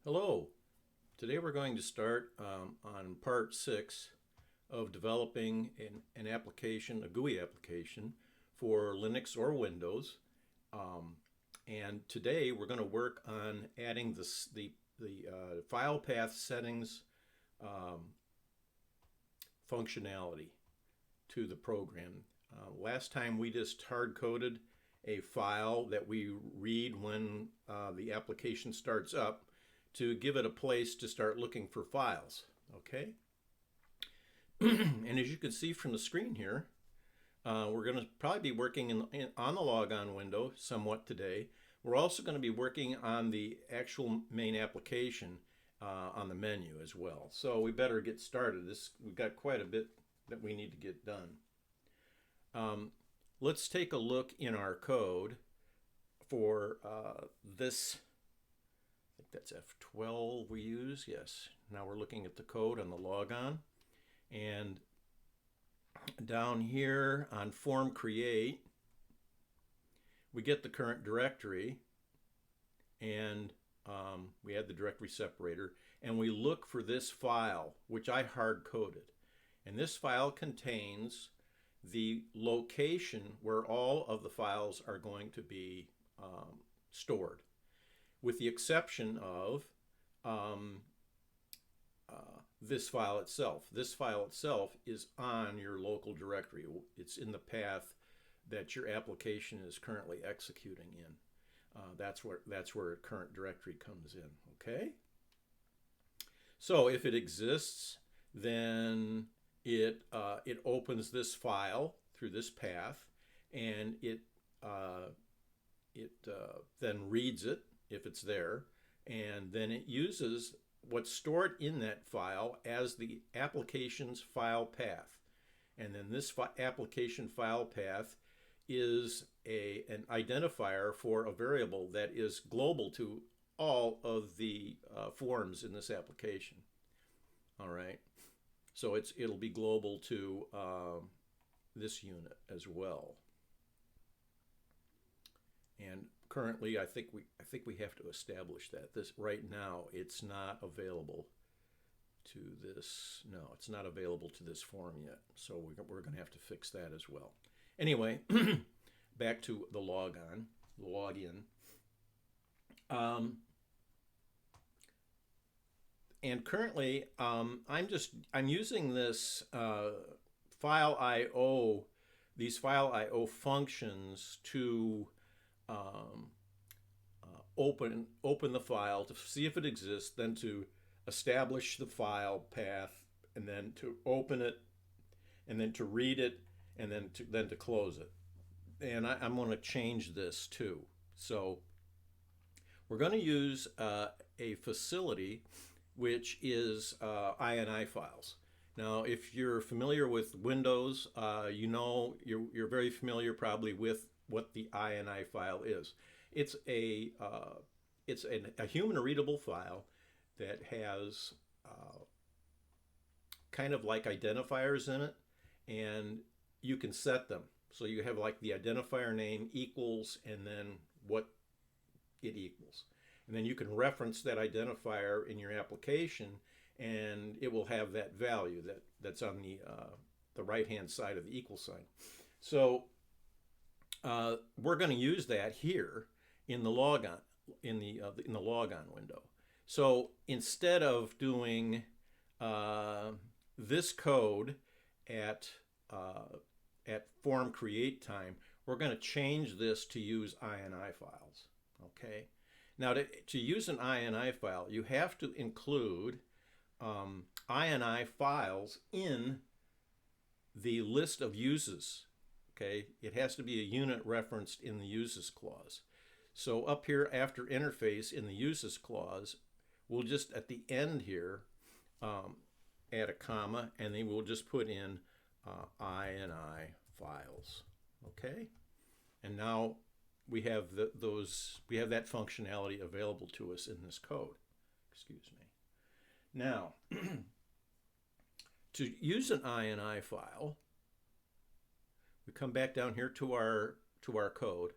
Hello. Today we're going to start on part 6 of developing an application, a GUI application for Linux or Windows. And today we're going to work on adding the file path settings functionality to the program. Last time we just hard-coded a file that we read when the application starts up to give it a place to start looking for files, okay? And as you can see from the screen here, we're going to probably be working on the logon window somewhat today. We're also going to be working on the actual main application on the menu as well. So we better get started. We've got quite a bit that we need to get done. Let's take a look in our code for this. I think that's F12 we use, yes. Now we're looking at the code on the logon. And down here on form create, we get the current directory, and we add the directory separator, and we look for this file, which I hard-coded. And this file contains the location where all of the files are going to be stored, with the exception of this file itself. This file itself is on your local directory. It's in the path that your application is currently executing in. That's where current directory comes in. Okay. So if it exists, then it opens this file through this path, and it then reads it if it's there, and then it uses what's stored in that file as the application's file path. And then this application file path is an identifier for a variable that is global to all of the forms in this application. All right, so it'll be global to this unit as well. And currently, I think we have to establish that this right now it's not available to this. No, it's not available to this form yet. So we're going to have to fix that as well. Anyway, back to the login. And currently, I'm using this file IO, these file IO functions to open the file to see if it exists, then to establish the file path, and then to open it, and then to read it, and then to close it. And I'm going to change this too. So we're going to use a facility which is INI files. Now, if you're familiar with Windows, you're very familiar probably with what the INI file is. It's a human readable file that has kind of like identifiers in it, and you can set them. So you have like the identifier name equals and then what it equals. And then you can reference that identifier in your application, and it will have that value that's on the right-hand side of the equal sign. So we're going to use that here in the logon logon window. So instead of doing this code at form create time, we're going to change this to use INI files. Okay. Now to use an INI file, you have to include INI files in the list of uses. Okay, it has to be a unit referenced in the uses clause. So up here after interface in the uses clause, we'll just at the end here add a comma, and then we'll just put in INI files. Okay, and now we have that functionality available to us in this code. Excuse me. Now, to use an INI file, we come back down here to our code.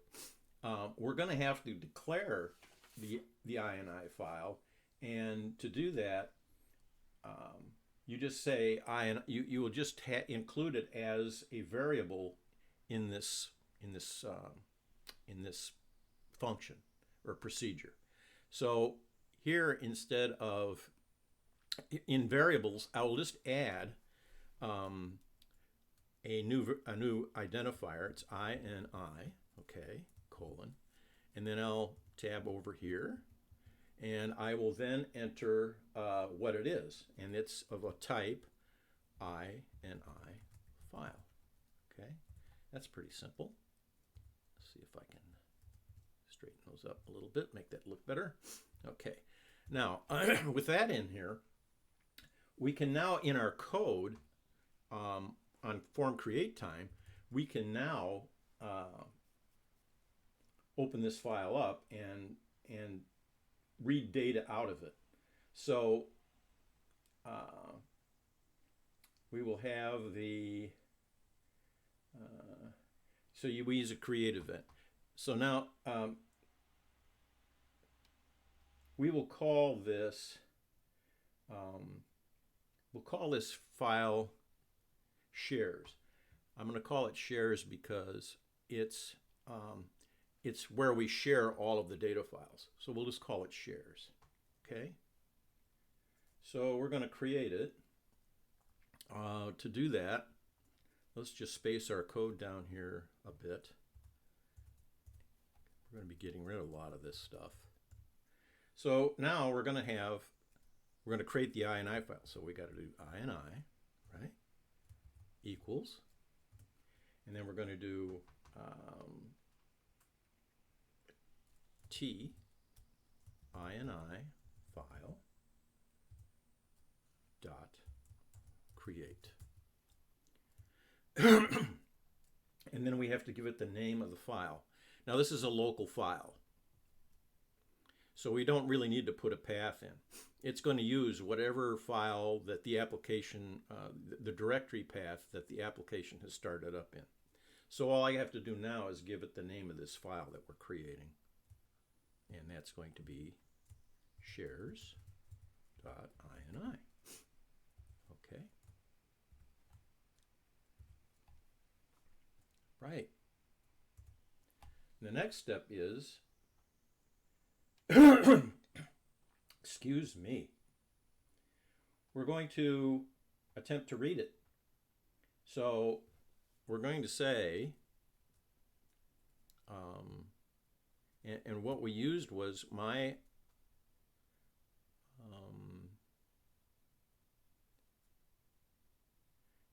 We're going to have to declare the INI file And to do that, you just say I, and you will just include it as a variable in this in this in this function or procedure. So here, instead of in variables, I will just add a new identifier. It's INI, okay, colon, and then I'll tab over here, and I will then enter what it is, and it's of a type INI file. Okay, that's pretty simple. Let's see if I can straighten those up a little bit, make that look better. Okay, now with that in here, we can now in our code on form create time, we can now open this file up and read data out of it. So we will have the we use a create event. So now we will call this file shares. I'm going to call it shares because it's where we share all of the data files. So we'll just call it shares. Okay. So we're going to create it. To do that, let's just space our code down here a bit. We're going to be getting rid of a lot of this stuff. So now we're going to create the INI file. So we got to do INI, right? Equals. And then we're going to do T INI file dot create. And then we have to give it the name of the file. Now this is a local file, so we don't really need to put a path in. It's going to use whatever file that the application, the directory path that the application has started up in. So all I have to do now is give it the name of this file that we're creating. And that's going to be shares.ini. Okay. Right. The next step is, excuse me, we're going to attempt to read it. So we're going to say, and what we used was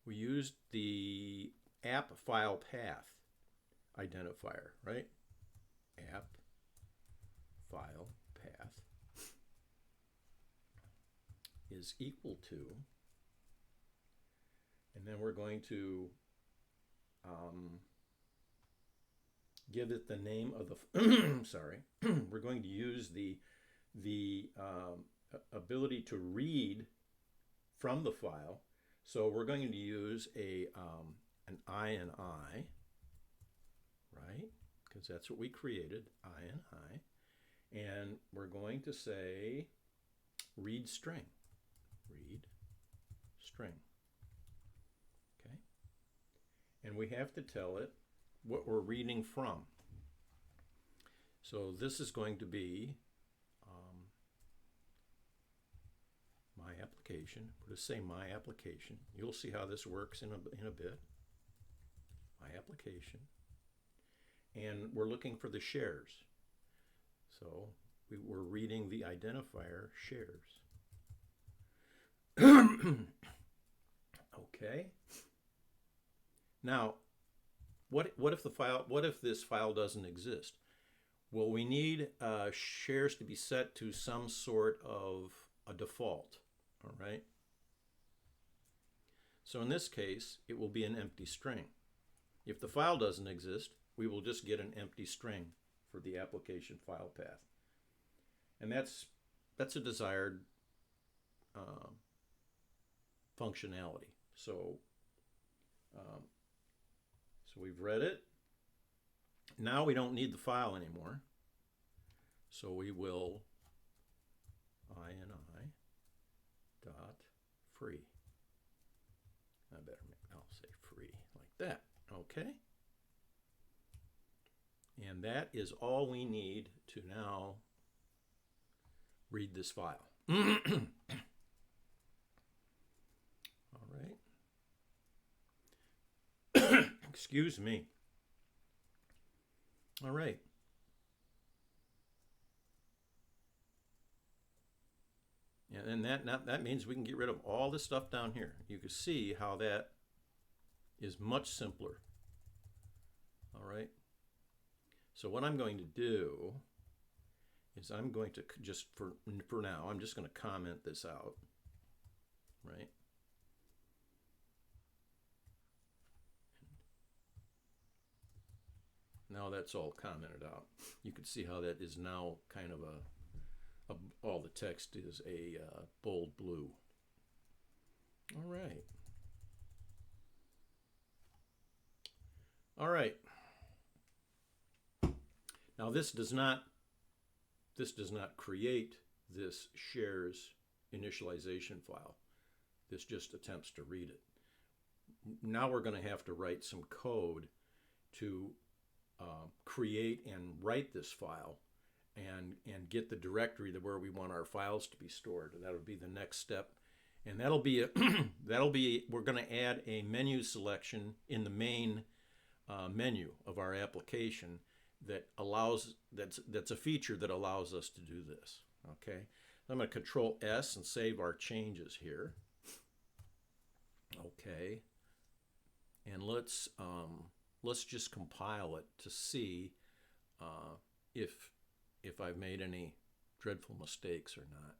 we used the app file path identifier, right? App file path is equal to, and then we're going to give it the name of the sorry, we're going to use the ability to read from the file. So we're going to use an INI, right? Because that's what we created, INI. And we're going to say read string. Okay? And we have to tell it what we're reading from. So this is going to be my application. We'll just say my application. You'll see how this works in a bit. My application. And we're looking for the shares. So we're reading the identifier shares. Okay. Now, what if this file doesn't exist? Well, we need shares to be set to some sort of a default. All right. So in this case, it will be an empty string. If the file doesn't exist, we will just get an empty string for the application file path. And that's a desired functionality. So we've read it. Now we don't need the file anymore. So we will ini dot free. I'll say free like that. Okay. And that is all we need to now read this file. All right. Excuse me. All right. And that means we can get rid of all this stuff down here. You can see how that is much simpler. All right. So what I'm going to do is I'm going to just, for now, I'm just going to comment this out, right? Now that's all commented out. You can see how that is now kind of all the text is a bold blue. All right. All right. Now this does not create this shares initialization file. This just attempts to read it. Now we're going to have to write some code to create and write this file and get the directory to where we want our files to be stored. And that'll be the next step. And that'll be we're going to add a menu selection in the main menu of our application that allows, that's a feature that allows us to do this. Okay, I'm going to Control S and save our changes here. Okay, and let's just compile it to see if I've made any dreadful mistakes or not.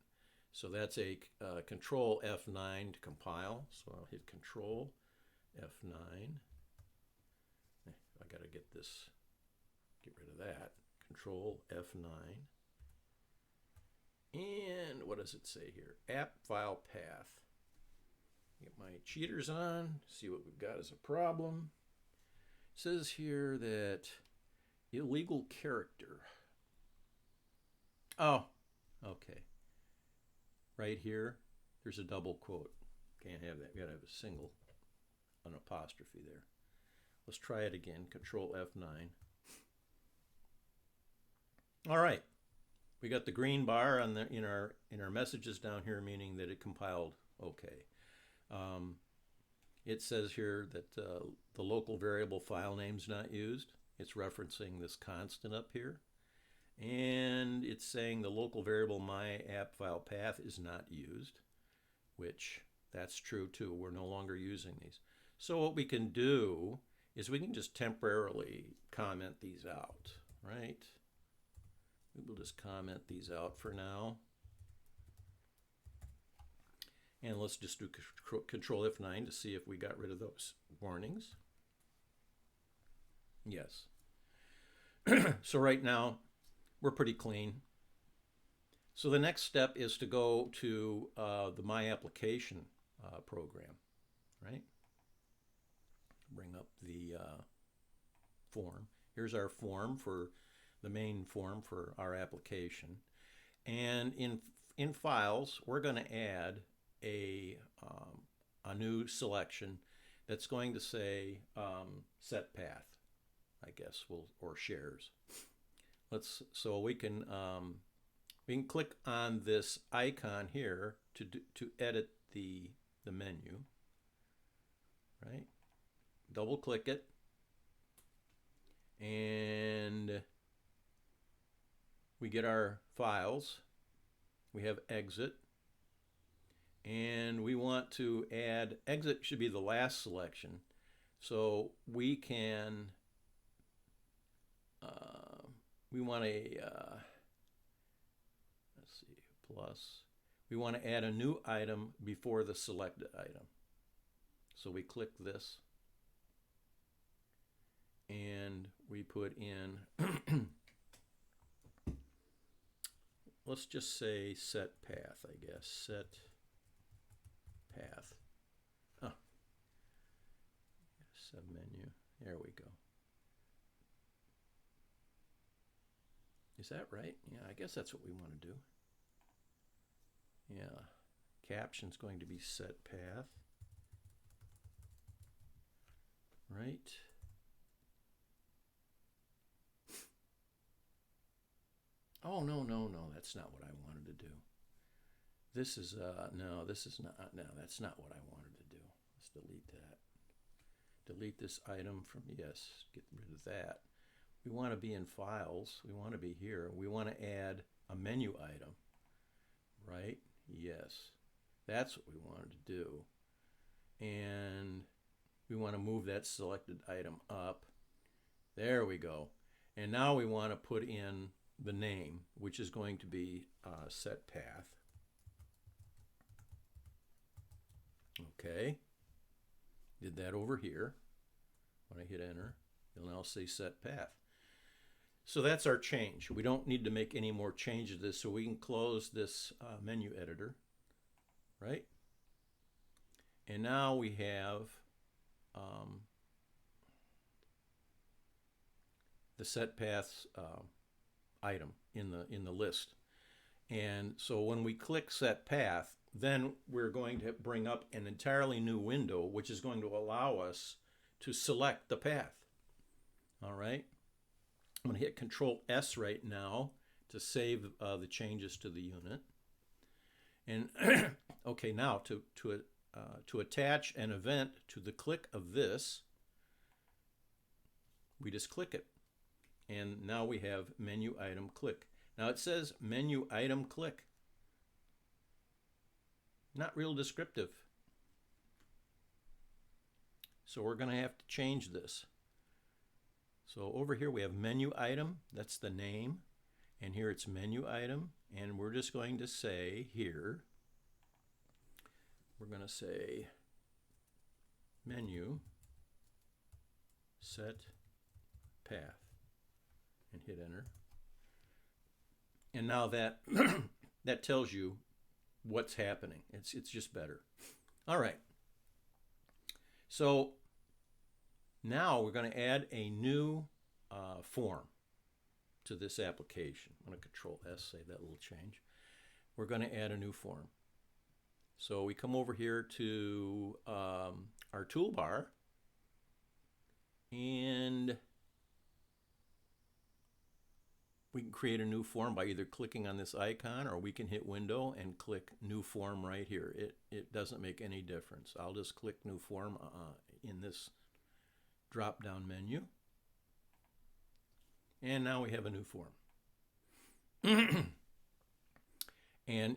So that's a Control F9 to compile. So I'll hit Control F9. I got to get rid of that. Control F9. And what does it say here? App file path. Get my cheaters on, see what we've got as a problem. It says here that illegal character. Oh, okay. Right here, there's a double quote. Can't have that. We gotta have a single, an apostrophe there. Let's try it again. Control F9. All right. We got the green bar on the in our messages down here, meaning that it compiled okay. It says here that the local variable file name's not used. It's referencing this constant up here. And it's saying the local variable my app file path is not used, which that's true too. We're no longer using these. So what we can do is we can just temporarily comment these out, right? We will just comment these out for now. And let's just do Control F9 to see if we got rid of those warnings. Yes. So right now, we're pretty clean. So the next step is to go to the My Application program, right? Bring up the form. Here's our form for the main form for our application. And in files, we're going to add a new selection that's going to say set path, I guess, or shares. So we can click on this icon here to edit the menu, right? Double click it, and we get our files. We have exit, and we want to add exit should be the last selection, so we can we want a let's see, plus. We want to add a new item before the selected item. So we click this, and we put in let's just say set path, I guess. Set path. Oh. Submenu. There we go. Is that right? Yeah, I guess that's what we want to do. Yeah, caption's going to be set path, right? Oh, no, no, no, that's not what I wanted to do. This is, no, this is not, no, that's not what I wanted to do. Let's delete that. Delete this item from, yes, get rid of that. We want to be in files. We want to be here. We want to add a menu item, right? Yes, that's what we wanted to do. And we want to move that selected item up. There we go. And now we want to put in the name, which is going to be set path. Okay, did that over here. When I hit enter, it'll now say set path. So that's our change. We don't need to make any more changes to this, so we can close this menu editor, right? And now we have the set paths item in the list. And so when we click set path, then we're going to bring up an entirely new window, which is going to allow us to select the path. All right. I'm going to hit Control S right now to save the changes to the unit. And okay, now to attach an event to the click of this, we just click it. And now we have menu item click. Now it says menu item click. Not real descriptive. So we're going to have to change this. So over here we have menu item, that's the name, and here it's menu item, and we're just going to say here, we're going to say menu set path and hit enter. And now that that tells you what's happening. It's just better. All right. So now we're going to add a new form to this application. I'm going to Control S, save that little change. We're going to add a new form. So we come over here to our toolbar, and we can create a new form by either clicking on this icon, or we can hit Window and click New Form right here. It doesn't make any difference. I'll just click New Form in this drop-down menu. And now we have a new form. And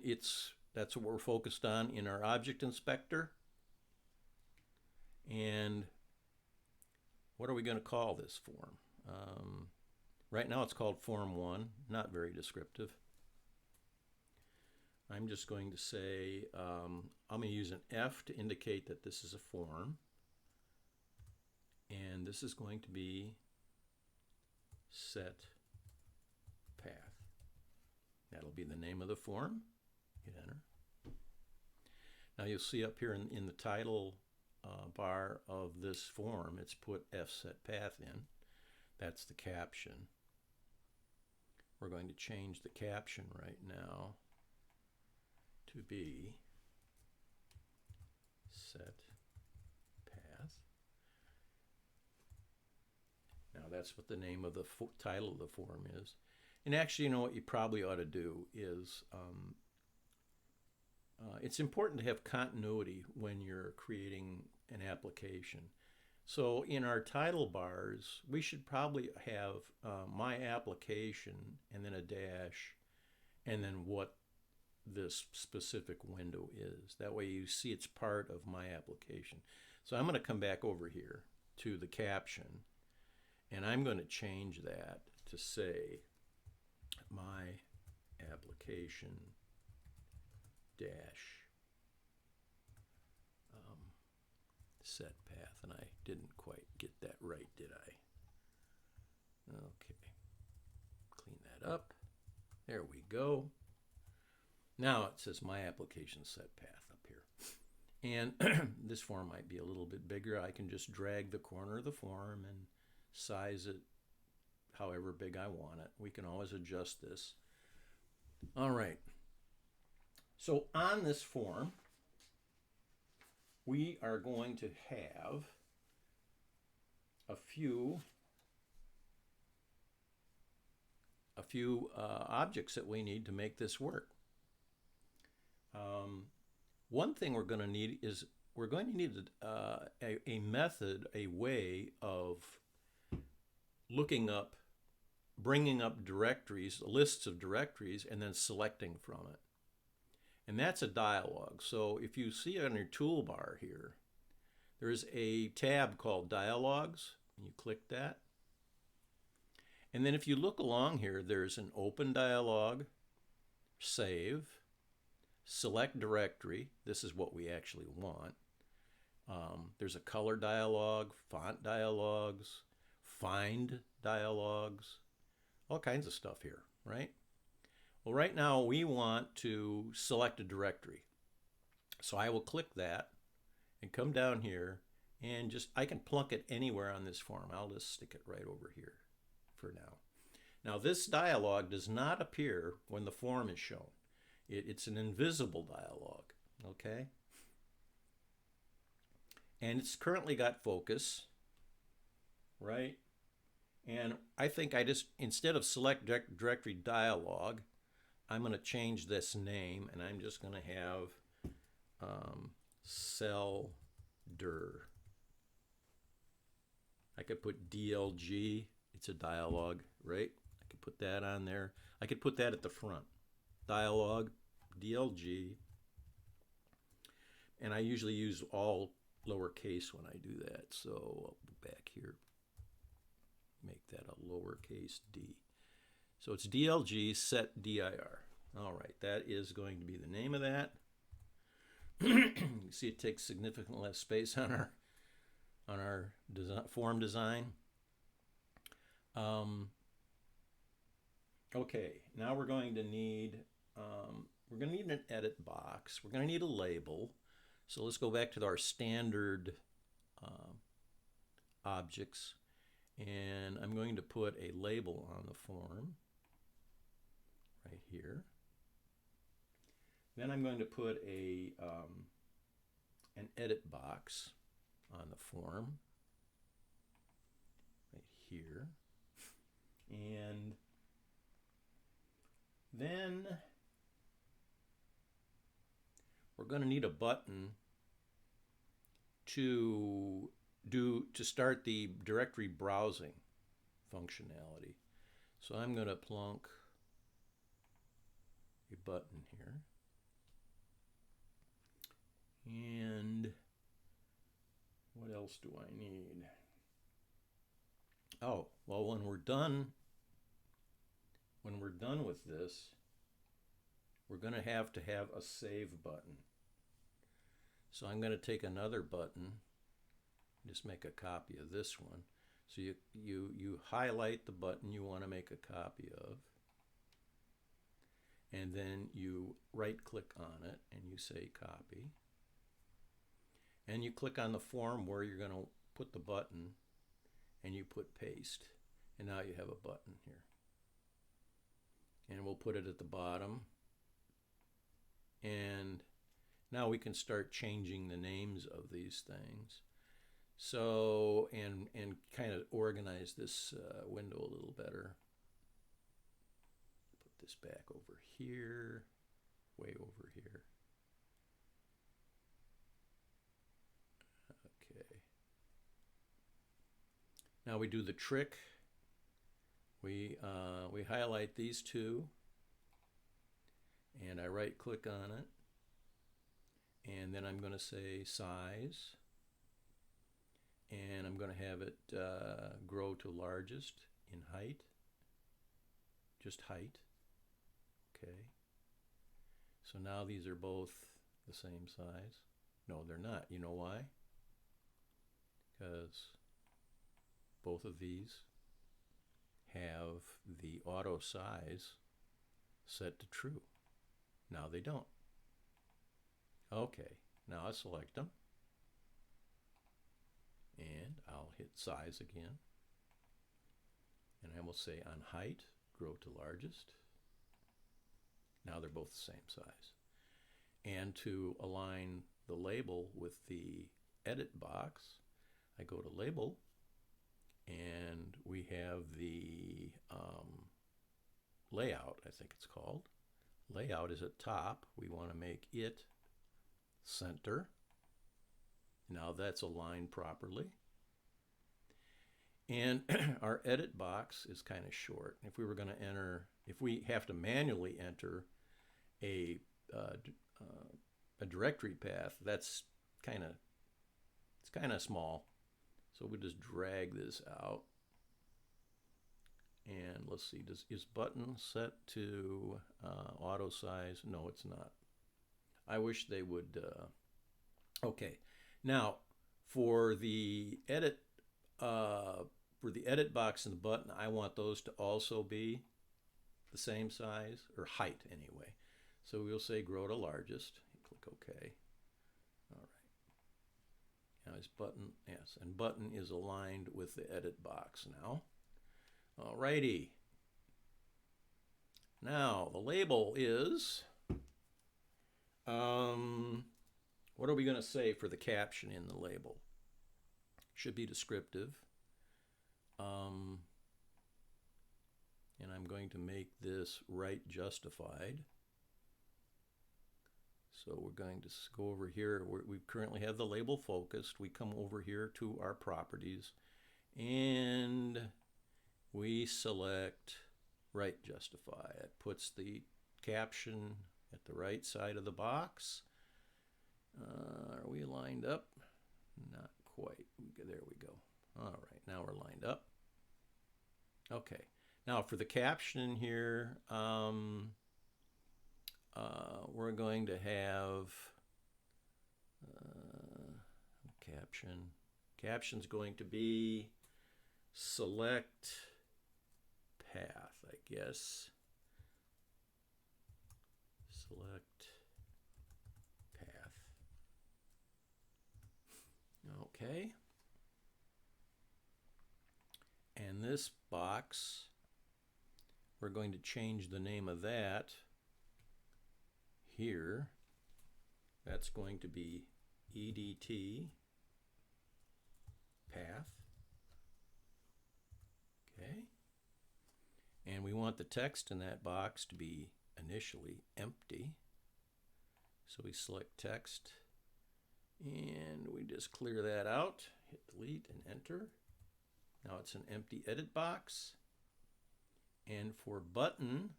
that's what we're focused on in our Object Inspector. And what are we going to call this form? Right now it's called Form 1, not very descriptive. I'm just going to say, I'm going to use an F to indicate that this is a form. And this is going to be set path. That'll be the name of the form. Hit enter. Now you'll see up here in the title bar of this form, it's put F set path in. That's the caption. We're going to change the caption right now to be set path. Now that's what the name of the title of the form is. And actually, you know what you probably ought to do is, it's important to have continuity when you're creating an application. So in our title bars, we should probably have my application and then a dash and then what this specific window is. That way you see it's part of my application. So I'm going to come back over here to the caption, and I'm going to change that to say my application dash set path, and I didn't quite get that right, did I? Okay, clean that up. There we go. Now it says my application set path up here. And this form might be a little bit bigger. I can just drag the corner of the form and size it however big I want it. We can always adjust this. All right. So on this form, we are going to have a few objects that we need to make this work. One thing we're going to need is we're going to need a method, a way of looking up, bringing up directories, lists of directories, and then selecting from it. And that's a dialog. So if you see on your toolbar here, there's a tab called Dialogues, and you click that. And then if you look along here, there's an Open Dialog, Save, Select Directory. This is what we actually want. There's a Color Dialog, Font Dialogs, Find Dialogs, all kinds of stuff here, right? Well, right now we want to select a directory. So I will click that and come down here and I can plunk it anywhere on this form. I'll just stick it right over here for now. Now this dialog does not appear when the form is shown. It's an invisible dialog, okay? And it's currently got focus, right? And I think instead of select directory dialog, I'm going to change this name, and I'm just going to have cell dir. I could put DLG, it's a dialog, right? I could put that on there. I could put that at the front. Dialog, DLG. And I usually use all lowercase when I do that. So I'll go back here, make that a lowercase d. So it's DLG set dir. All right, that is going to be the name of that. You see it takes significantly less space on our form design. Okay, now we're going to need an edit box. We're going to need a label. So let's go back to our standard objects, and I'm going to put a label on the form right here. Then I'm going to put an edit box on the form right here. And then we're going to need a button to start the directory browsing functionality. So I'm going to plunk a button here. And what else do I need? Oh, well, when we're done with this, we're going to have a save button. So I'm going to take another button, just make a copy of this one. So you highlight the button you want to make a copy of, and then you right click on it and you say copy. And you click on the form where you're going to put the button and you put paste. And now you have a button here. And we'll put it at the bottom. And now we can start changing the names of these things. So, and kind of organize this window a little better. Put this back over here, way over here. Now we do the trick. We highlight these two, and I right click on it, and then I'm going to say size, and I'm going to have it grow to largest in height, just height. Okay. So now these are both the same size. No, they're not. You know why? Because both of these have the auto size set to true. Now they don't. Okay, now I'll select them. And I'll hit size again. And I will say on height, grow to largest. Now they're both the same size. And to align the label with the edit box, I go to Label, and we have the layout, I think it's called. Layout is at top. We want to make it center. Now that's aligned properly. And our edit box is kind of short. If we were going to enter, if we have to manually enter a directory path, that's it's kind of small. So we'll just drag this out. And let's see, is button set to auto size? No, it's not. I wish they would. Okay, now for the edit box and the button, I want those to also be the same size, or height anyway. So we'll say grow to largest. Click OK. All right. Now his button, yes, and button is aligned with the edit box now. All righty. Now the label is, what are we going to say for the caption in the label? Should be descriptive. And I'm going to make this right justified. So we're going to go over here. We currently have the label focused. We come over here to our properties, and we select right justify. It puts the caption at the right side of the box. Are we lined up? Not quite. There we go. All right, now we're lined up. Okay, now for the caption here, we're going to have caption. Caption's going to be select path, I guess. Select path. Okay. And this box, we're going to change the name of that here. That's going to be EDT path. Okay. And we want the text in that box to be initially empty. So we select text, and we just clear that out, hit delete and enter. Now it's an empty edit box. And for button,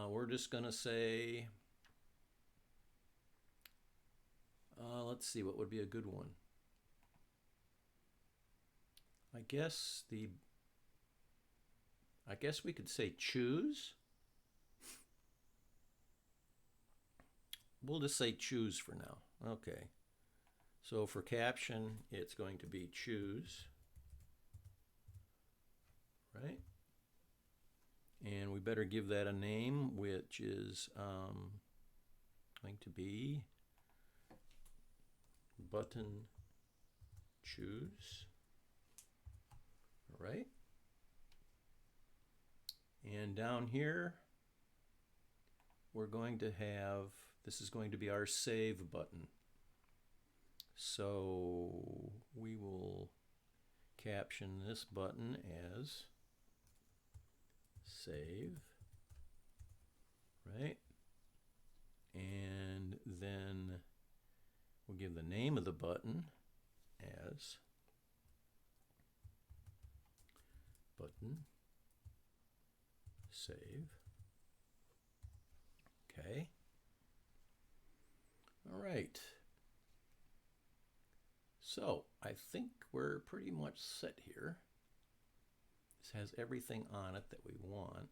we're just going to say, let's see, what would be a good one? I guess we could say choose. We'll just say choose for now. Okay. So for caption, it's going to be choose. Right? And we better give that a name, which is going to be button choose. All right. And down here, we're going to have, this is going to be our save button. So we will caption this button as save, right? And then we'll give the name of the button as button save. Okay. All right. So I think we're pretty much set here. This has everything on it that we want.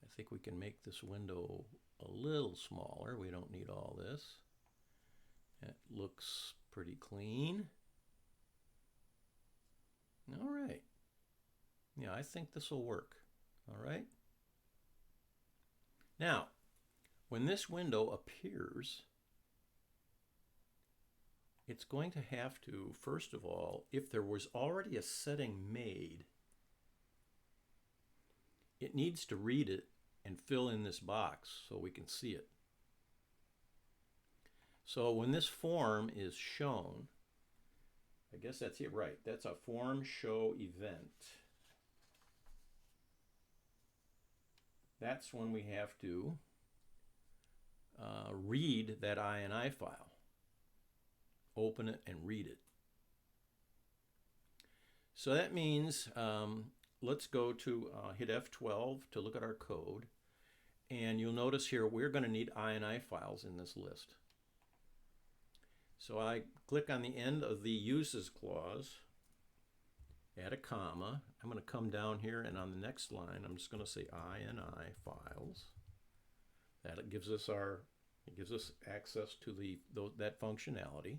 I think we can make this window a little smaller. We don't need all this. It looks pretty clean. All right. Yeah, I think this will work. All right. Now, when this window appears, it's going to have to, first of all, if there was already a setting made, it needs to read it and fill in this box so we can see it. So when this form is shown, I guess that's it, right? That's a form show event. That's when we have to read that INI file. Open it and read it. So that means let's go to hit F12 to look at our code. And you'll notice here we're going to need INI files in this list. So I click on the end of the uses clause, add a comma. I'm going to come down here, and on the next line I'm just going to say INI files. That gives us access to that functionality.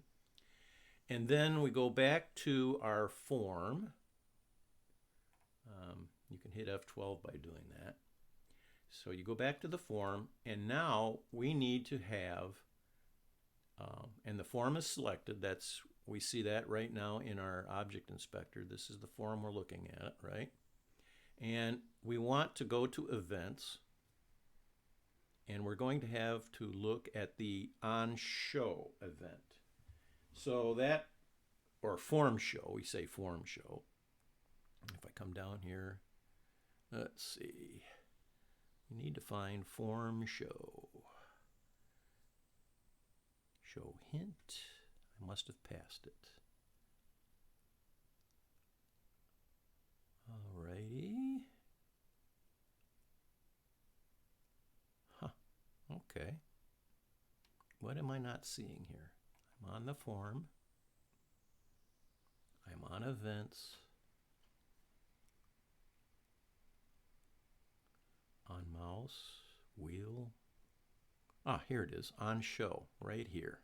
And then we go back to our form. You can hit F12 by doing that. So you go back to the form, and now we need to have, and the form is selected. We see that right now in our object inspector. This is the form we're looking at, right? And we want to go to events, and we're going to have to look at the onShow event. So that, or form show, we say form show. If I come down here, let's see. You need to find form show. Show hint. I must have passed it. Alrighty. Huh. Okay. What am I not seeing here? I'm on the form. I'm on events. On mouse, wheel. Ah, here it is, on show, right here.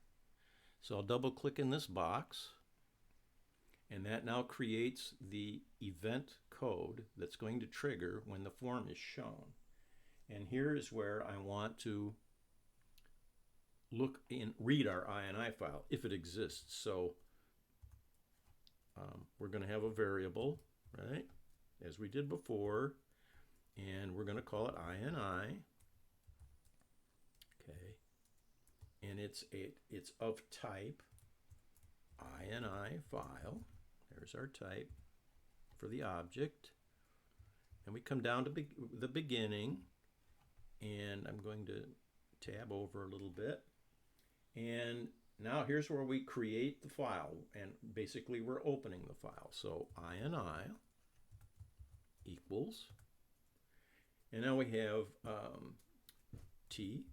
So I'll double click in this box, and that now creates the event code that's going to trigger when the form is shown. And here is where I want to look and read our INI file if it exists. So we're going to have a variable, right, as we did before, and we're going to call it INI. Okay, and it's of type INI file. There's our type for the object, and we come down to the beginning, and I'm going to tab over a little bit, and now here's where we create the file, and basically we're opening the file. So INI equals, and now we have TINI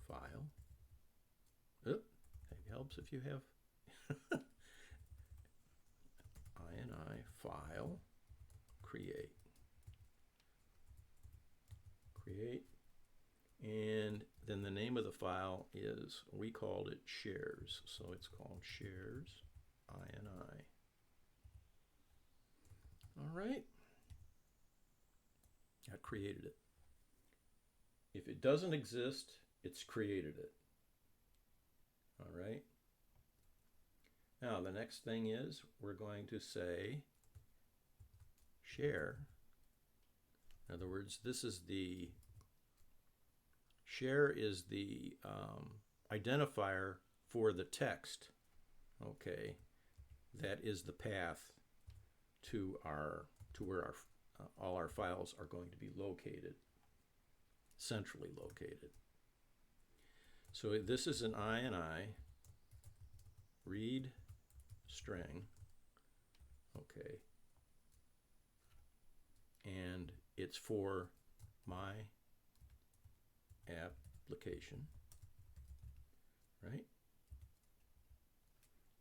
file. It helps if you have INI file create, and then the name of the file is, we called it shares, so it's called shares INI. All right, I created it. If it doesn't exist, it's created it. All right. Now the next thing is we're going to say share. In other words, this is the share is the identifier for the text. Okay, that is the path to where all our files are going to be located, centrally located. So this is an INI read string, okay, and it's for my application, right?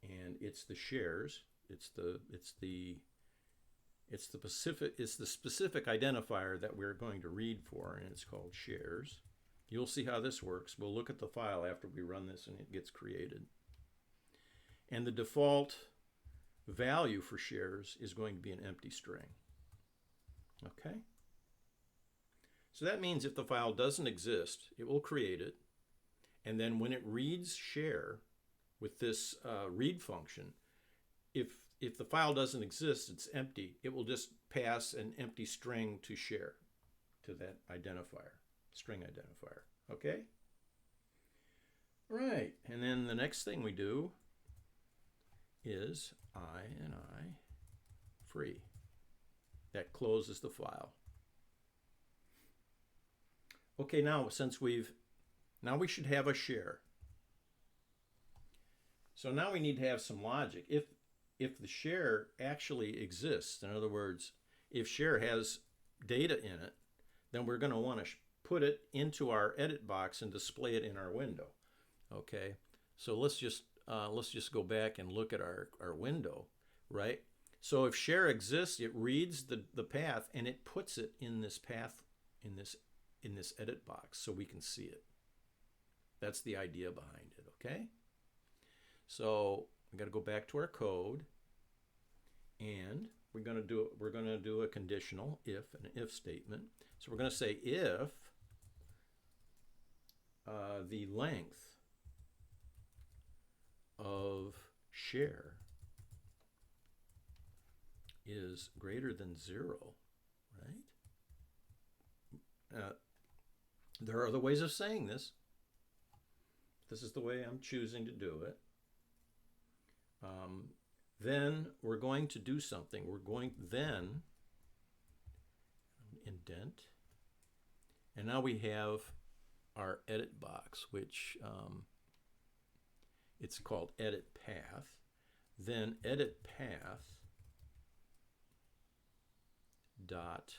And it's the shares. It's the specific identifier that we're going to read for, and it's called shares. You'll see how this works. We'll look at the file after we run this and it gets created. And the default value for shares is going to be an empty string. Okay? So that means if the file doesn't exist, it will create it. And then when it reads share with this read function, if the file doesn't exist, it's empty, it will just pass an empty string to share to that identifier, string identifier. Okay? Right, and then the next thing we do is ini free. That closes the file. Okay, now now we should have a share. So now we need to have some logic. If the share actually exists, in other words, if share has data in it, then we're going to want to put it into our edit box and display it in our window. Okay, so let's just go back and look at our window, right? So if share exists, it reads the path and it puts it in this path in this edit box so we can see it. That's the idea behind it. Okay. So we got to go back to our code, and we're going to do a conditional an if statement. So we're going to say if the length of share is greater than 0, right? There are other ways of saying this. This is the way I'm choosing to do it. Then we're going to do something. We're going then indent, and now we have our edit box, which it's called edit path. Then edit path dot,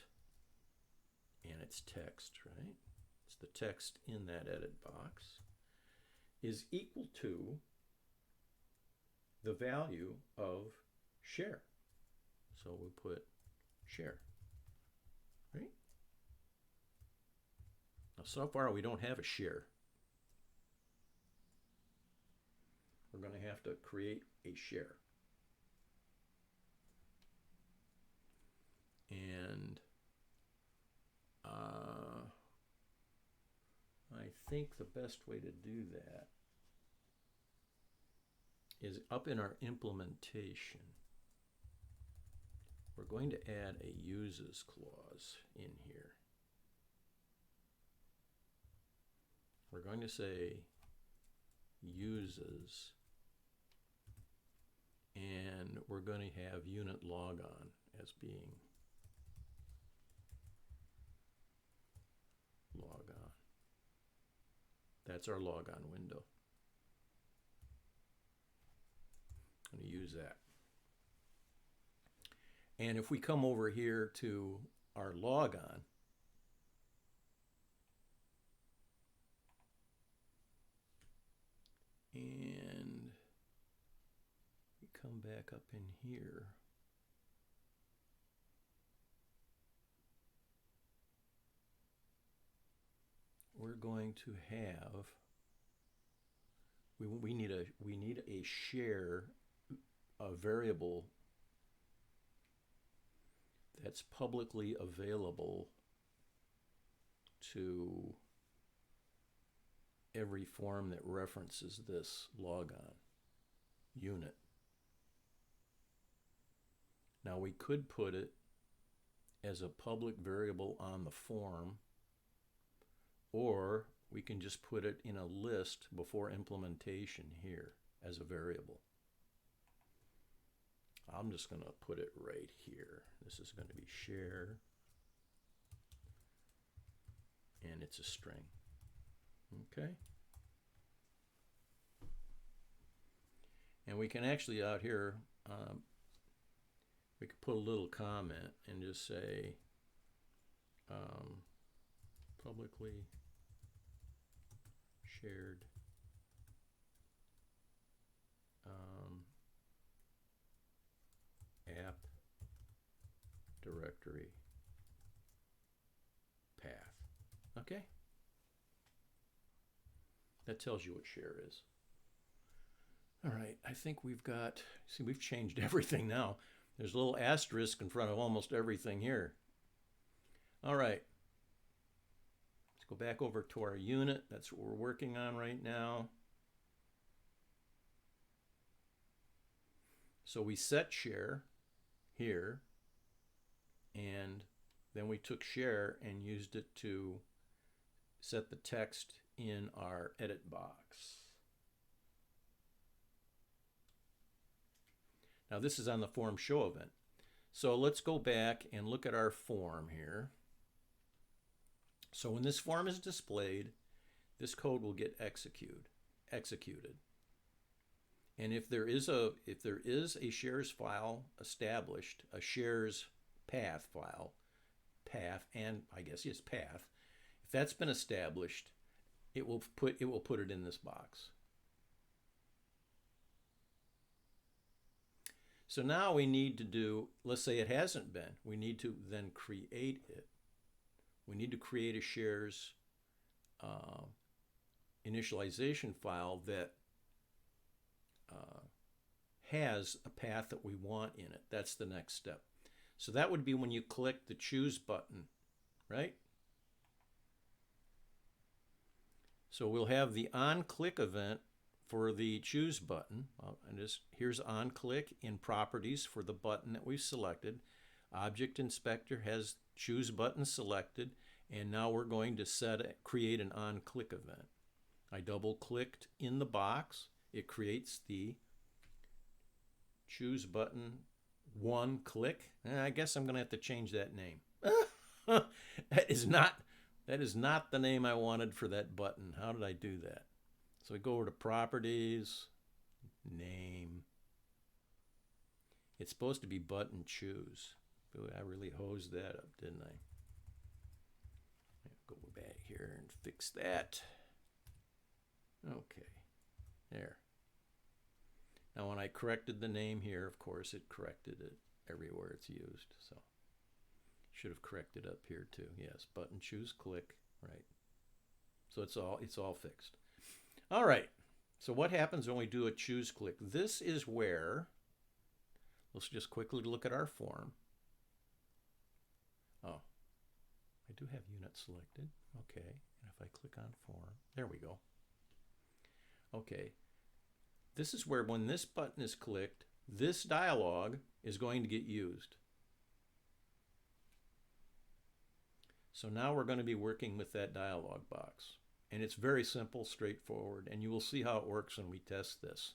and it's text, right? It's the text in that edit box, is equal to the value of share. So we put share, right? Now so far we don't have a share. We're going to have to create a share. And I think the best way to do that is up in our implementation. We're going to add a uses clause in here. We're going to say uses, and we're going to have unit logon as being logon. That's our logon window. I'm going to use that. And if we come over here to our logon, and we come back up in here, we're going to have, we need a share, a variable that's publicly available to every form that references this logon unit. Now we could put it as a public variable on the form, or we can just put it in a list before implementation here as a variable. I'm just going to put it right here. This is going to be share, and it's a string. Okay. And we can actually out here, we could put a little comment and just say publicly shared app directory path. Okay? That tells you what share is. All right, I think we've got, see, we've changed everything now. There's a little asterisk in front of almost everything here. All right. Let's go back over to our unit. That's what we're working on right now. So we set share here. and then we took share and used it to set the text in our edit box. Now this is on the form show event. So let's go back and look at our form here. So when this form is displayed, this code will get executed. And if there is a shares file established, a shares path file, and I guess yes, path, if that's been established, it will put it in this box. So now we need to do, let's say it hasn't been, we need to then create it. We need to create a shares initialization file that has a path that we want in it. That's the next step. So that would be when you click the choose button, right? So we'll have the on-click event for the choose button. Here's on-click in properties for the button that we've selected. Object Inspector has choose button selected, and now we're going to create an on-click event. I double-clicked in the box. It creates the choose button one click. I guess I'm going to have to change that name. That is not the name I wanted for that button. How did I do that? So we go over to properties, name. It's supposed to be button choose. Boy, I really hosed that up, didn't I? Go back here and fix that. Okay, there. Now when I corrected the name here, of course, it corrected it everywhere it's used. So should have corrected up here too. Yes, button choose click, right. So it's all fixed. All right, so what happens when we do a choose click? This is where, let's just quickly look at our form. Oh, I do have unit selected. Okay, and if I click on form, there we go. Okay, this is where when this button is clicked, this dialog is going to get used. So now we're going to be working with that dialog box. And it's very simple, straightforward, and you will see how it works when we test this.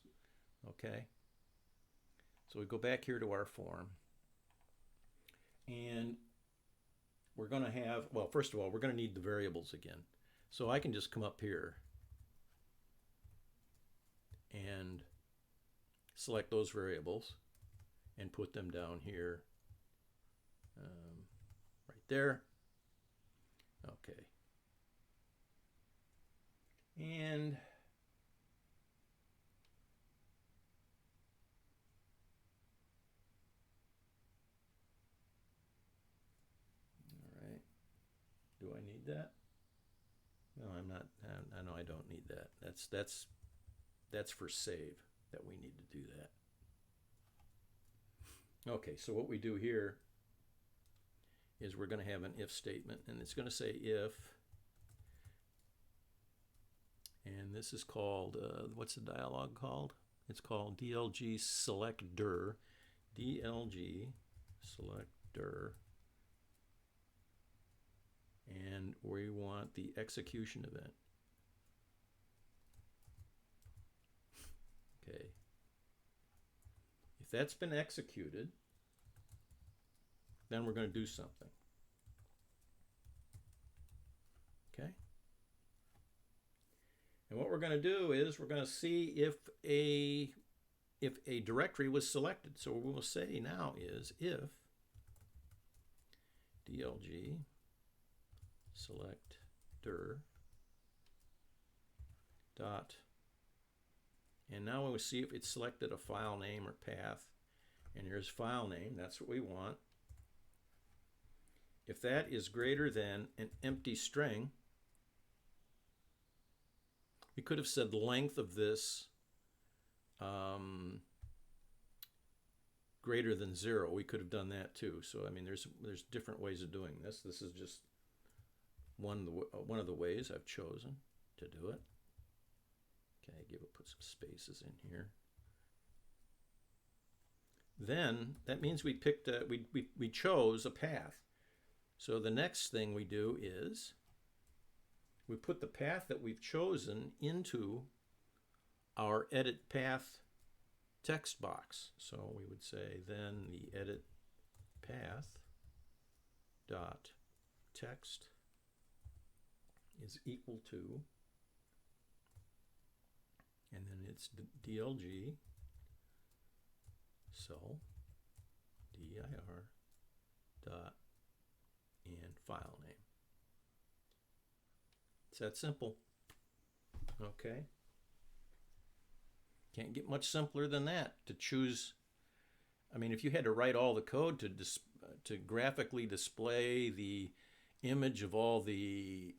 Okay? So we go back here to our form. And we're going to have, well, first of all, we're going to need the variables again. So I can just come up here and select those variables and put them down here, right there. Okay. And all right, do I need that? No, I'm not. I know I don't need that. That's for save that we need to do that. Okay, so what we do here is we're going to have an if statement, and it's going to say if, and this is called, what's the dialog called? It's called DLG selector, DLG selector, and we want the execution event. Okay. If that's been executed, then we're going to do something. Okay? And what we're going to do is we're going to see if a directory was selected. So what we'll say now is if DLG selector dot, and now we'll see if it's selected a file name or path, and here's file name, that's what we want. If that is greater than an empty string, we could have said the length of this greater than 0. We could have done that too. So I mean, there's different ways of doing this. This is just one of the ways I've chosen to do it. Okay, put some spaces in here. then that means we picked we chose a path. So the next thing we do is we put the path that we've chosen into our edit path text box. So we would say then the edit path dot text is equal to, and then it's DLG, so dir dot and file name. It's that simple. Okay. Can't get much simpler than that to choose. I mean, if you had to write all the code to graphically display the image of all the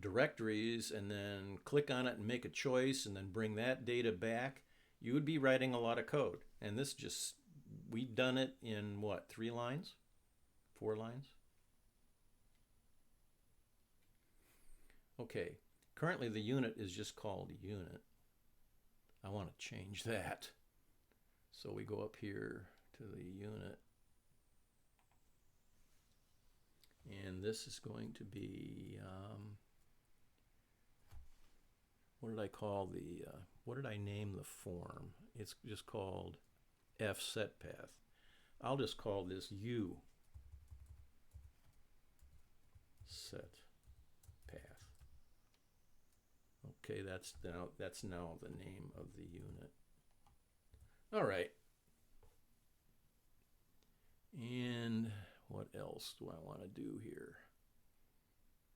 directories and then click on it and make a choice and then bring that data back, you would be writing a lot of code. And this just, we've done it in what, 3 lines? 4 lines? Okay, currently the unit is just called unit. I want to change that. So we go up here to the unit. And this is going to be, what did I call the, what did I name the form? It's just called fSetPath. I'll just call this U set path. Okay, that's now the name of the unit. All right. And what else do I want to do here?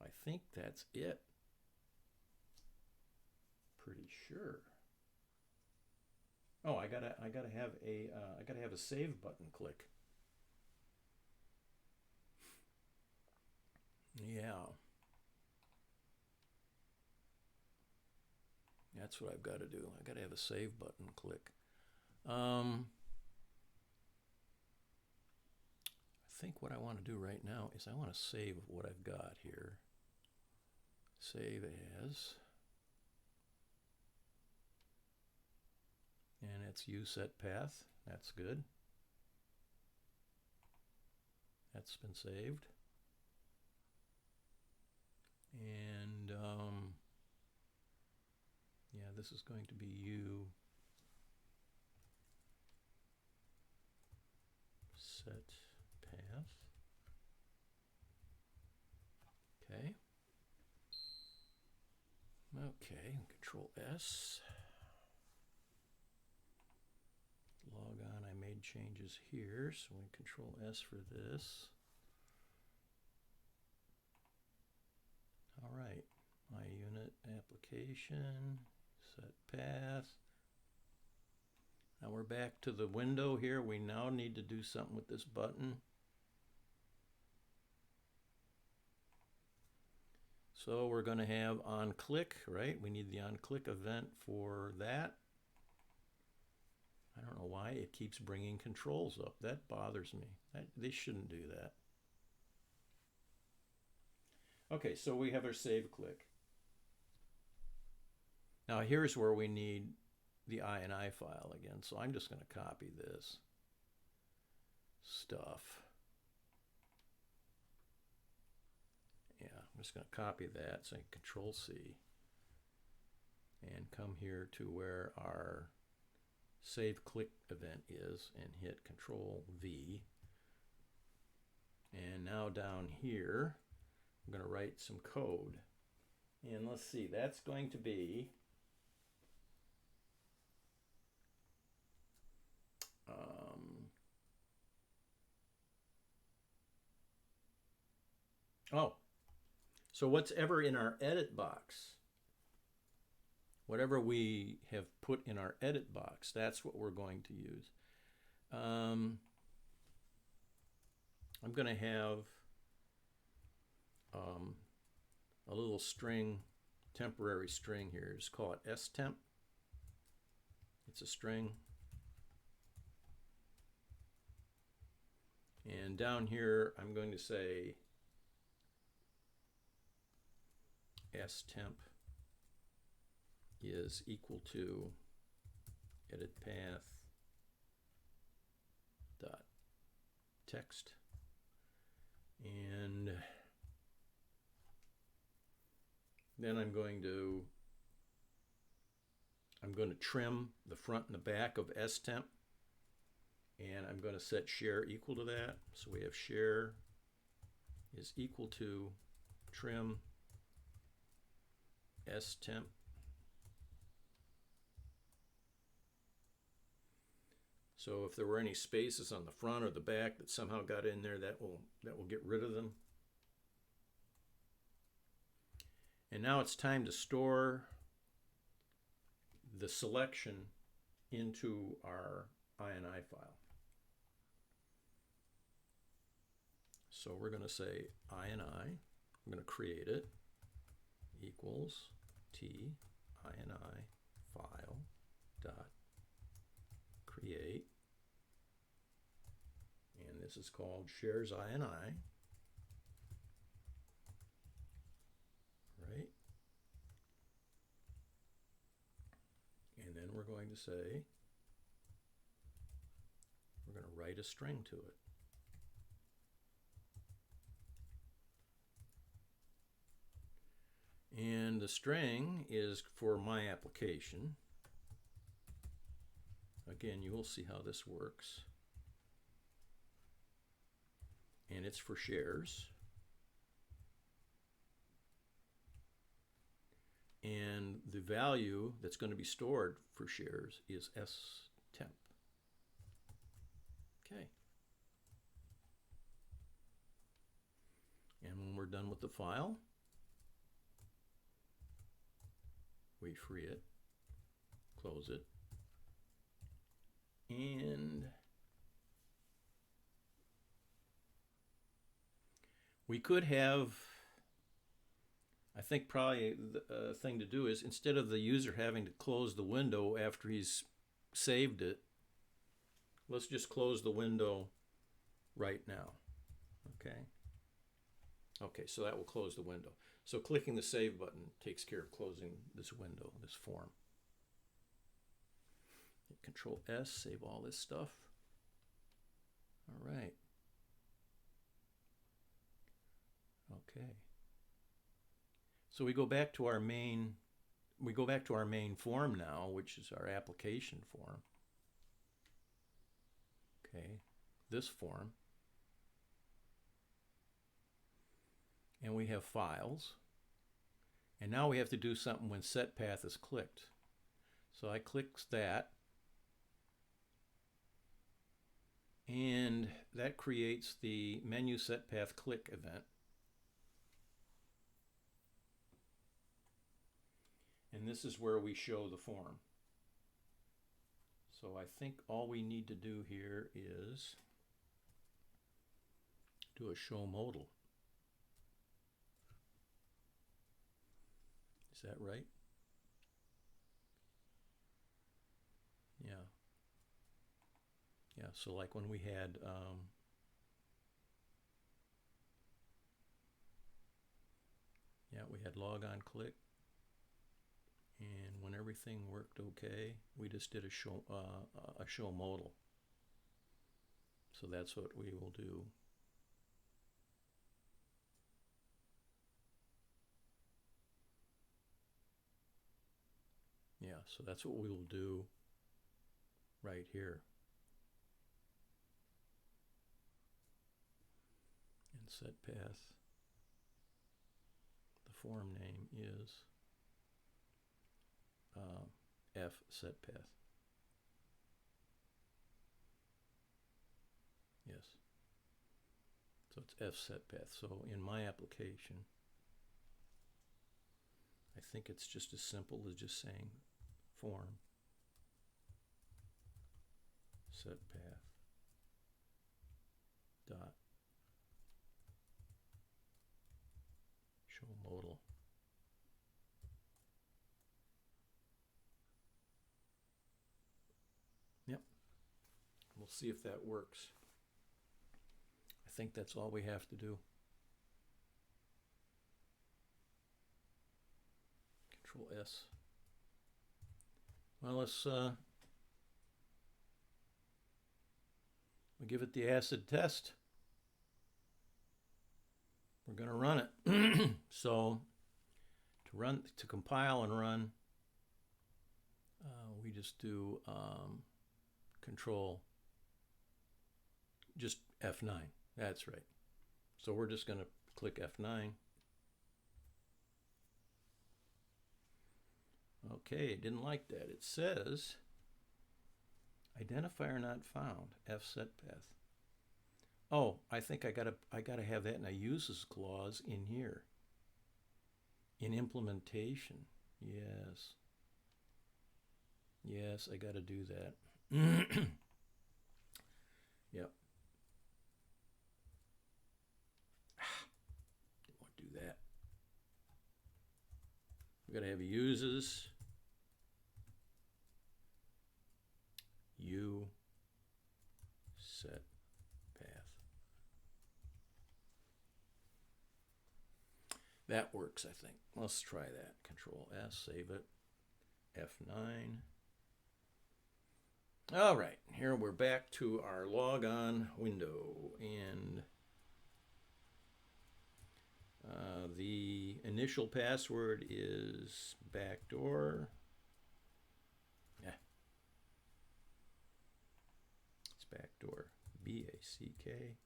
I think that's it. Pretty sure. Oh, I gotta have a save button click. Yeah. That's what I've got to do. I got to have a save button click. I think what I want to do right now is I want to save what I've got here. Save as. And it's uSetPath. That's good. That's been saved. And yeah, this is going to be U set path. Okay. Okay, Control S. Log on, I made changes here, so we Control S for this. All right, my unit application, set path. Now we're back to the window here. We now need to do something with this button. So we're going to have on click, right? We need the on click event for that. I don't know why it keeps bringing controls up. That bothers me. They shouldn't do that. Okay, so we have our save click. Now here's where we need the INI file again. So I'm just going to copy this stuff. Yeah, I'm just going to copy that. So Control C and come here to where our save click event is and hit Control V. And now down here, I'm going to write some code. And let's see, that's going to be so what's ever in our edit box, whatever we have put in our edit box, that's what we're going to use. I'm going to have a little string, temporary string here. Just call it stemp. It's a string. And down here, I'm going to say stemp is equal to edit path dot text, and then I'm going to trim the front and the back of stemp, and I'm going to set share equal to that. So we have share is equal to trim stemp So if there were any spaces on the front or the back that somehow got in there, that will get rid of them. And now it's time to store the selection into our INI file. So we're going to say INI, I'm going to create it, equals t INI file dot create, and this is called shares INI, right? And then we're going to say, we're going to write a string to it. And the string is for my application. Again, you will see how this works. And it's for shares. And the value that's going to be stored for shares is stemp. Okay. And when we're done with the file, we free it, close it, and we could have, I think probably the thing to do is, instead of the user having to close the window after he's saved it, let's just close the window right now. Okay. Okay, so that will close the window. So clicking the save button takes care of closing this window, this form. Hit Control S, save all this stuff. All right. Okay. So we go back to our main form now, which is our application form. Okay, this form. And we have files. And now we have to do something when set path is clicked. So I click that. And that creates the menu set path click event. And this is where we show the form. So I think all we need to do here is do a show modal. Is that right? Yeah. Yeah, so like when we had we had log on click, and when everything worked okay, we just did a show modal. So that's what we will do. Yeah, so that's what we will do right here. And set path, the form name is F set path. Yes. So it's F set path. So in my application, I think it's just as simple as just saying form set path dot show modal. Yep. We'll see if that works. I think that's all we have to do. Control S. Well, We give it the acid test. We're going to run it. So to compile and run, we just do control, just F9. That's right. So we're just going to click F9. Okay, didn't like that. It says identifier not found, F set path. Oh, I think I gotta have that in a uses clause in here. In implementation. Yes. Yes, I gotta do that. Yep. Didn't want to do that. We gotta have uses. U set path. That works, I think. Let's try that. Control S, save it. F9. All right, here we're back to our logon window, and the initial password is backdoor. Yeah. It's backdoor. BACKDOOR.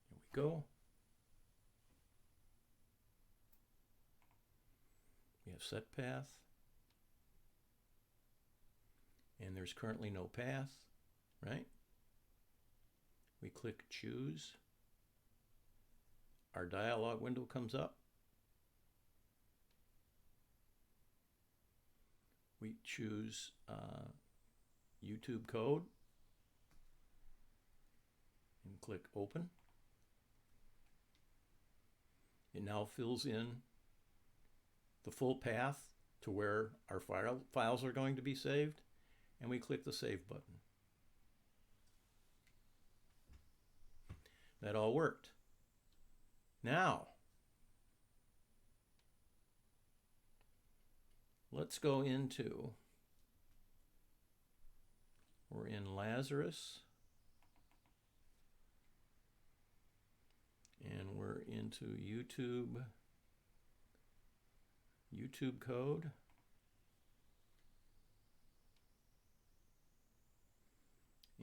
Here we go. We have set path. And there's currently no path, right? We click choose. Our dialog window comes up. We choose YouTube code and click open. It now fills in the full path to where our files are going to be saved, and we click the save button. That all worked. Now, let's go into, we're in Lazarus, and we're into YouTube code.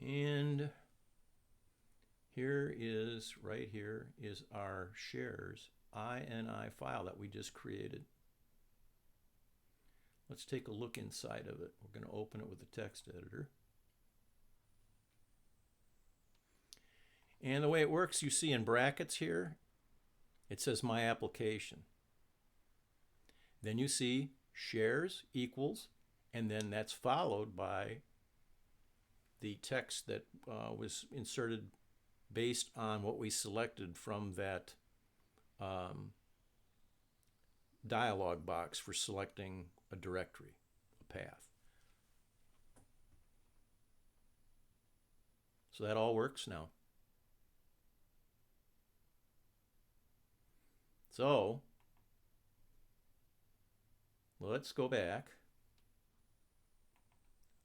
And right here is our shares INI file that we just created. Let's take a look inside of it. We're going to open it with the text editor. And the way it works, you see in brackets here, it says my application. Then you see shares equals, and then that's followed by the text that was inserted based on what we selected from that dialog box for selecting a directory, a path. So that all works now. So let's go back.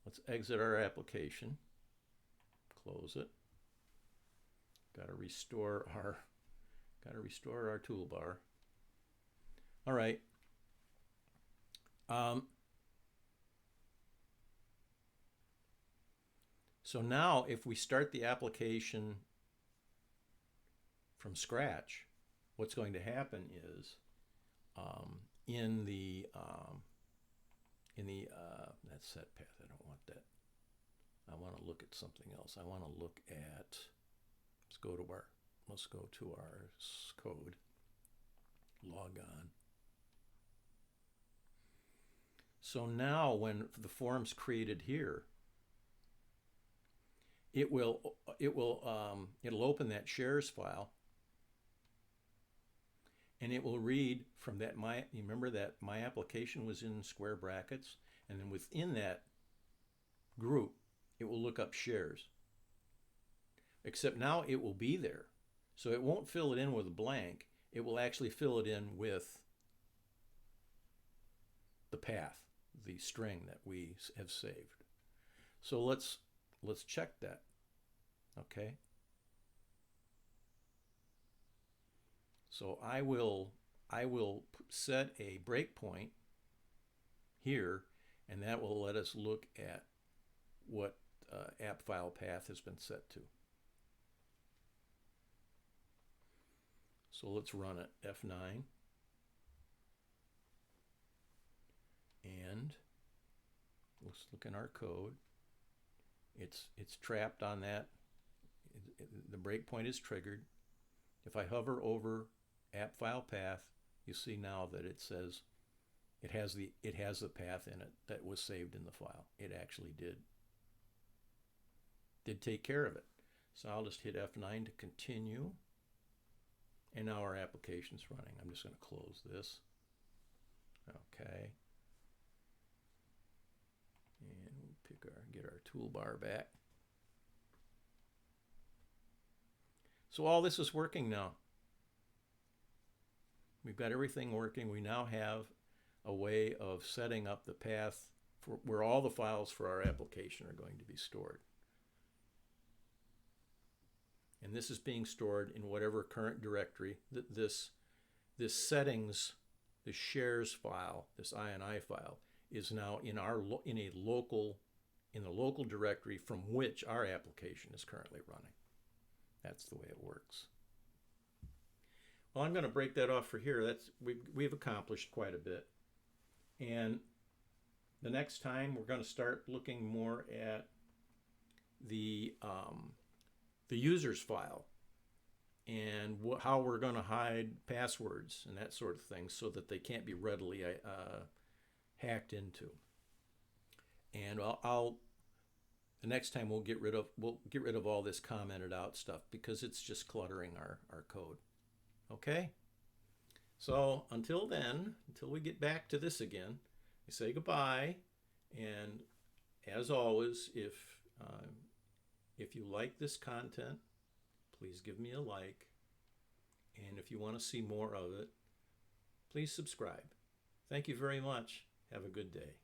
Let's exit our application. Close it. Got to restore our toolbar. All right. So now if we start the application from scratch, what's going to happen is in the that's set path. I don't want that. I want to look at something else. I want to look at, let's go to our code, log on. So now when the form's created here, it'll open that shares file, and it will read from that you remember that my application was in square brackets, and then within that group it will look up shares. Except now it will be there. So it won't fill it in with a blank. It will actually fill it in with the path, the string that we have saved. So let's check that. Okay. So I will set a breakpoint here, and that will let us look at what app file path has been set to. So let's run it, F9. And let's look in our code. It's trapped on that. The breakpoint is triggered. If I hover over app file path, you see now that it says it has the path in it that was saved in the file. It actually did take care of it. So I'll just hit F9 to continue. And now our application's running. I'm just going to close this. Okay. And we'll get our toolbar back. So all this is working now. We've got everything working. We now have a way of setting up the path for where all the files for our application are going to be stored. And this is being stored in whatever current directory. This settings, the shares file, this INI file, is now in the local directory from which our application is currently running. That's the way it works. Well, I'm going to break that off for here. We've accomplished quite a bit. And the next time we're going to start looking more at the users file and how we're going to hide passwords and that sort of thing so that they can't be readily hacked into. And the next time we'll get rid of all this commented out stuff because it's just cluttering our code. Okay? So until then, until we get back to this again, I say goodbye. And as always, if you like this content, please give me a like. And if you want to see more of it, please subscribe. Thank you very much. Have a good day.